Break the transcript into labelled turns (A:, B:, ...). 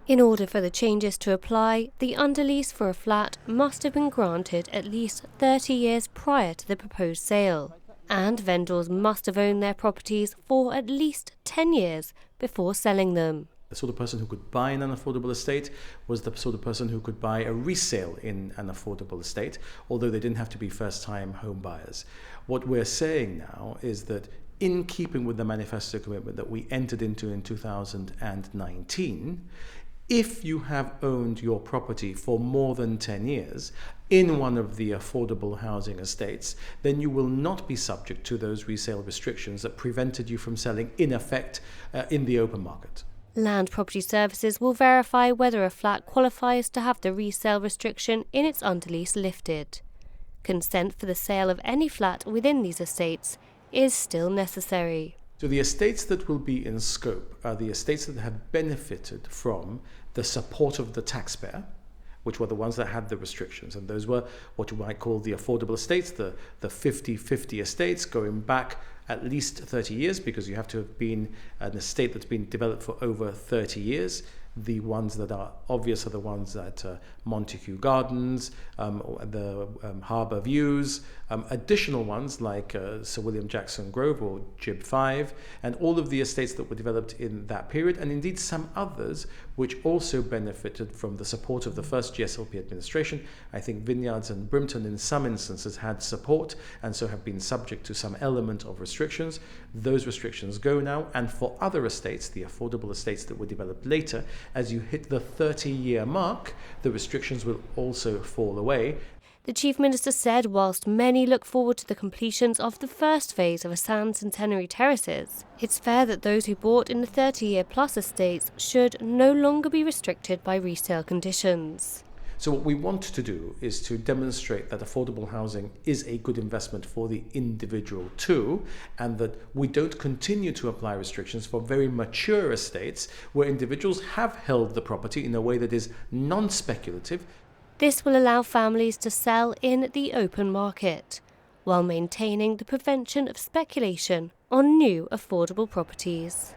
A: In order for the changes to apply, the underlease for a flat must have been granted at least 30 years prior to the proposed sale, and vendors must have owned their properties for at least 10 years before selling them.
B: The sort of person who could buy an unaffordable estate was the sort of person who could buy a resale in an affordable estate, although they didn't have to be first-time home buyers. What we're saying now is that in keeping with the manifesto commitment that we entered into in 2019, if you have owned your property for more than 10 years in one of the affordable housing estates, then you will not be subject to those resale restrictions that prevented you from selling in effect in the open market.
A: Land Property Services will verify whether a flat qualifies to have the resale restriction in its underlease lifted. Consent for the sale of any flat within these estates is still necessary.
B: So the estates that will be in scope are the estates that have benefited from the support of the taxpayer, which were the ones that had the restrictions. And those were what you might call the affordable estates, the 50-50 estates going back at least 30 years, because you have to have been an estate that's been developed for over 30 years. The ones that are obvious are the ones at Montague Gardens, the Harbour Views, additional ones like Sir William Jackson Grove or Gib 5, and all of the estates that were developed in that period, and indeed some others which also benefited from the support of the first GSLP administration. I think Vineyards and Brimton in some instances had support and so have been subject to some element of restrictions. Those restrictions go now, and for other estates, the affordable estates that were developed later, as you hit the 30-year mark, the restrictions will also fall away.
A: The Chief Minister said whilst many look forward to the completions of the first phase of Hassan Centenary Terraces, it's fair that those who bought in the 30-year-plus estates should no longer be restricted by resale conditions.
B: So what we want to do is to demonstrate that affordable housing is a good investment for the individual too, and that we don't continue to apply restrictions for very mature estates where individuals have held the property in a way that is non-speculative.
A: This will allow families to sell in the open market, while maintaining the prevention of speculation on new affordable properties.